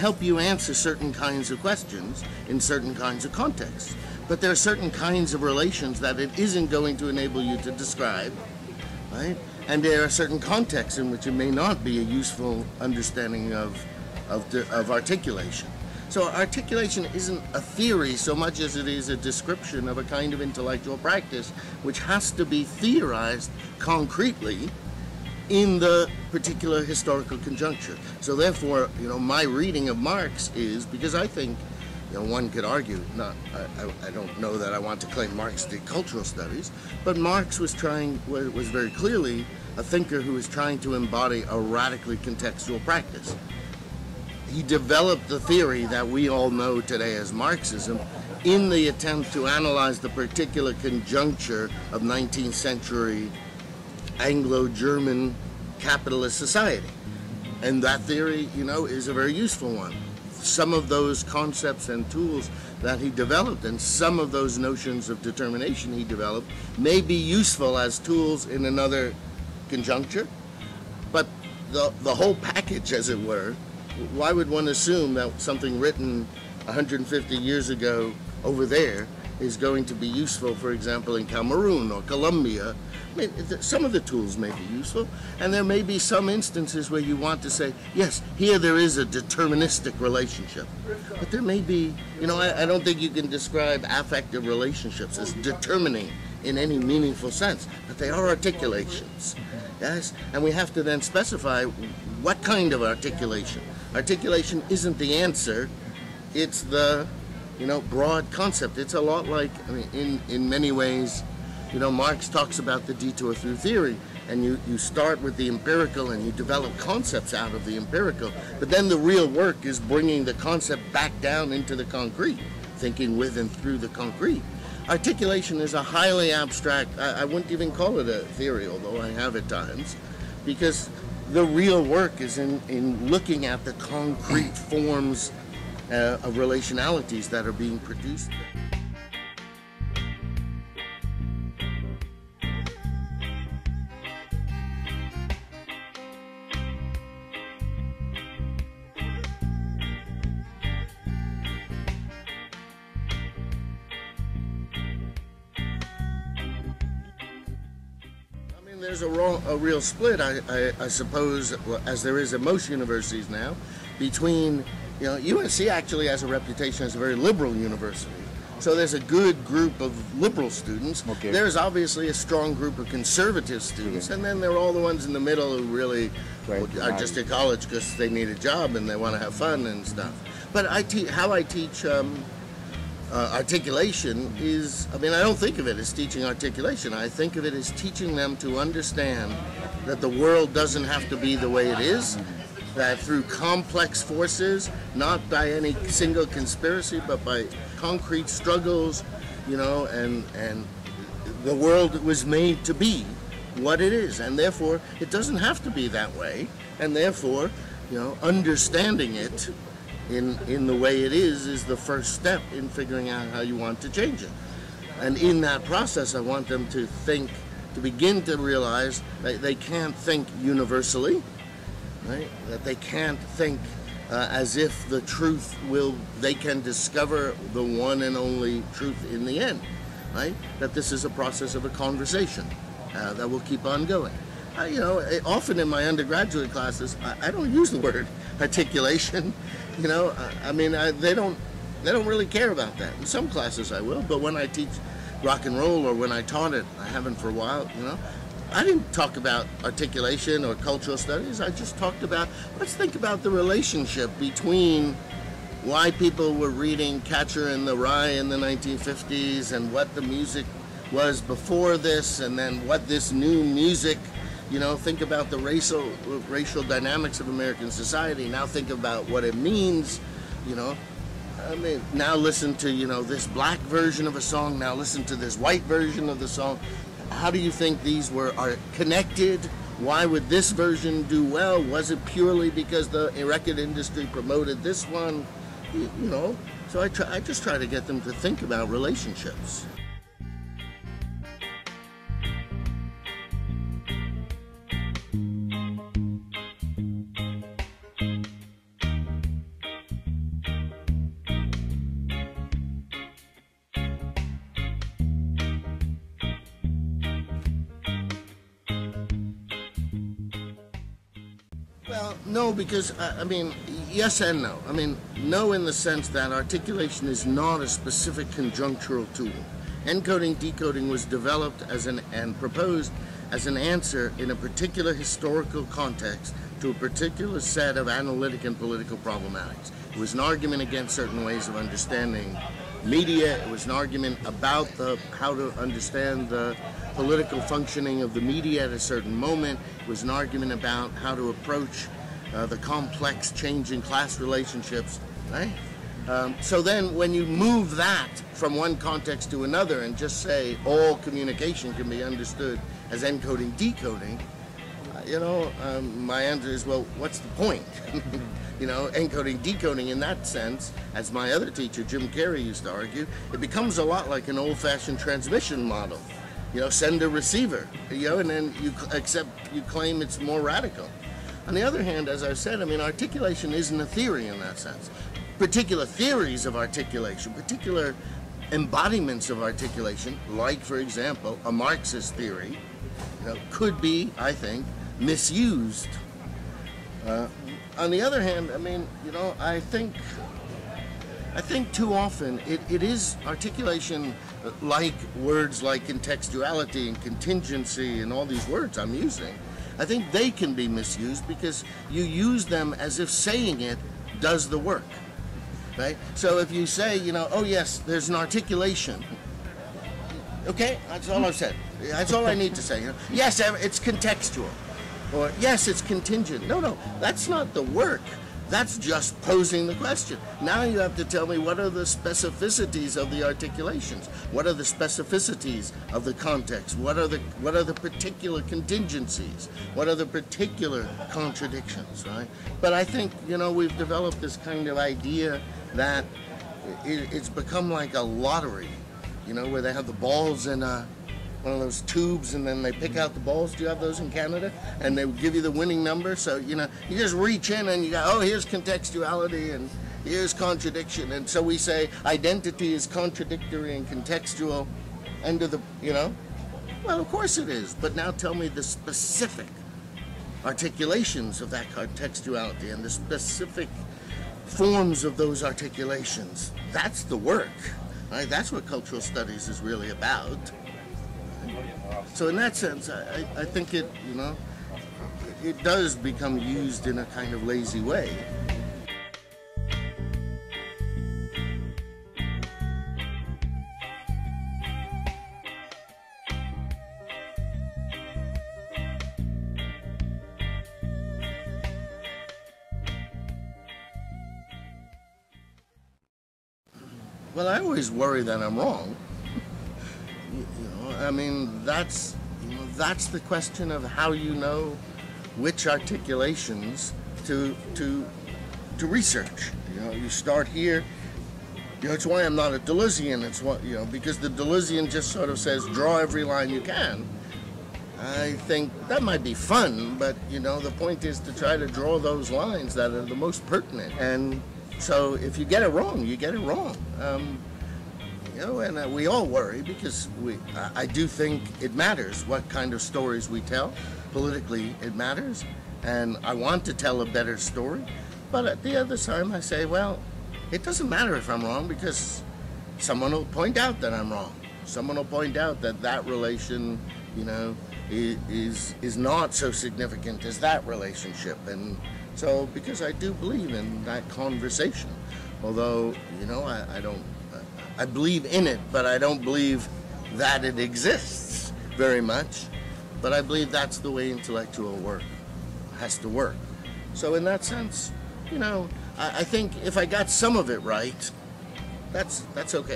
help you answer certain kinds of questions in certain kinds of contexts. But there are certain kinds of relations that it isn't going to enable you to describe, right? And there are certain contexts in which it may not be a useful understanding of articulation. So articulation isn't a theory so much as it is a description of a kind of intellectual practice which has to be theorized concretely in the particular historical conjuncture. So therefore, my reading of Marx is, because I think, one could argue, I don't know that I want to claim Marx did cultural studies, but Marx was very clearly a thinker who was trying to embody a radically contextual practice. He developed the theory that we all know today as Marxism in the attempt to analyze the particular conjuncture of 19th century Anglo-German capitalist society. And that theory, is a very useful one. Some of those concepts and tools that he developed and some of those notions of determination he developed may be useful as tools in another conjuncture, but the whole package, as it were, why would one assume that something written 150 years ago over there is going to be useful, for example, in Cameroon or Colombia? I mean, some of the tools may be useful, and there may be some instances where you want to say, yes, here there is a deterministic relationship. But there may be, I don't think you can describe affective relationships as determining in any meaningful sense, but they are articulations, yes? And we have to then specify what kind of articulation. Articulation isn't the answer, it's the, broad concept. It's a lot like, in many ways, Marx talks about the detour through theory, and you start with the empirical and you develop concepts out of the empirical, but then the real work is bringing the concept back down into the concrete, thinking with and through the concrete. Articulation is a highly abstract, I wouldn't even call it a theory, although I have at times, because the real work is in looking at the concrete forms of relationalities that are being produced. There's a real split, I suppose, as there is at most universities now, between, UNC actually has a reputation as a very liberal university. So there's a good group of liberal students. Okay. There's obviously a strong group of conservative students, and then there are all the ones in the middle who really are just at college because they need a job and they want to have fun and stuff. But how I teach articulation is, I don't think of it as teaching articulation. I think of it as teaching them to understand that the world doesn't have to be the way it is, that through complex forces, not by any single conspiracy, but by concrete struggles, and the world was made to be what it is, and therefore it doesn't have to be that way, and therefore, understanding it in the way it is the first step in figuring out how you want to change it. And in that process, I want them to begin to realize that they can't think universally, right? That they can't think as if the truth they can discover the one and only truth in the end, right? That this is a process of a conversation that will keep on going. Often in my undergraduate classes, I don't use the word articulation. They don't really care about that. In some classes I will, but when I teach rock and roll, or when I taught it, I haven't for a while, I didn't talk about articulation or cultural studies. I just talked about, let's think about the relationship between why people were reading Catcher in the Rye in the 1950s and what the music was before this, and then what this new music, think about the racial dynamics of American society. Now think about what it means, now listen to, this black version of a song. Now listen to this white version of the song. How do you think these are connected? Why would this version do well? Was it purely because the record industry promoted this one? So I just try to get them to think about relationships. Well, no, because, I mean, yes and no. I mean, no in the sense that articulation is not a specific conjunctural tool. Encoding, decoding was developed and proposed as an answer in a particular historical context to a particular set of analytic and political problematics. It was an argument against certain ways of understanding media. It was an argument about how to understand the political functioning of the media at a certain moment. It was an argument about how to approach the complex changing class relationships, right? So then when you move that from one context to another and just say all communication can be understood as encoding, decoding, my answer is, well, what's the point? Encoding, decoding in that sense, as my other teacher, Jim Carey, used to argue, it becomes a lot like an old-fashioned transmission model. Sender, receiver, and then you claim it's more radical. On the other hand, as I've said, I mean, articulation isn't a theory in that sense. Particular theories of articulation, particular embodiments of articulation, like, for example, a Marxist theory, could be, I think, misused. On the other hand, I mean, I think too often it is articulation, like words like contextuality and contingency and all these words I'm using. I think they can be misused because you use them as if saying it does the work, right? So if you say, oh yes, there's an articulation. Okay, that's all I've said. That's all I need to say. Yes, it's contextual. Or, yes, it's contingent. No, that's not the work. That's just posing the question. Now you have to tell me what are the specificities of the articulations? What are the specificities of the context? What are the particular contingencies? What are the particular contradictions, right? But I think, we've developed this kind of idea that it's become like a lottery, where they have the balls in one of those tubes, and then they pick out the balls. Do you have those in Canada? And they give you the winning number. So, you just reach in and you go, oh, here's contextuality and here's contradiction. And so we say identity is contradictory and contextual. End of the, Well, of course it is. But now tell me the specific articulations of that contextuality and the specific forms of those articulations. That's the work, right? That's what cultural studies is really about. So in that sense, I think it does become used in a kind of lazy way. Well, I always worry that I'm wrong. I mean, that's the question of how you know which articulations to research. You start here. It's why I'm not a Deleuzian. It's what because the Deleuzian just sort of says draw every line you can. I think that might be fun, but the point is to try to draw those lines that are the most pertinent. And so if you get it wrong, you get it wrong. And we all worry because I do think it matters what kind of stories we tell. Politically, it matters, and I want to tell a better story. But at the other time, I say, well, it doesn't matter if I'm wrong because someone will point out that I'm wrong. Someone will point out that that relation, is not so significant as that relationship. And so, because I do believe in that conversation, although, I believe in it, but I don't believe that it exists very much. But I believe that's the way intellectual work has to work. So in that sense, I think if I got some of it right, that's okay.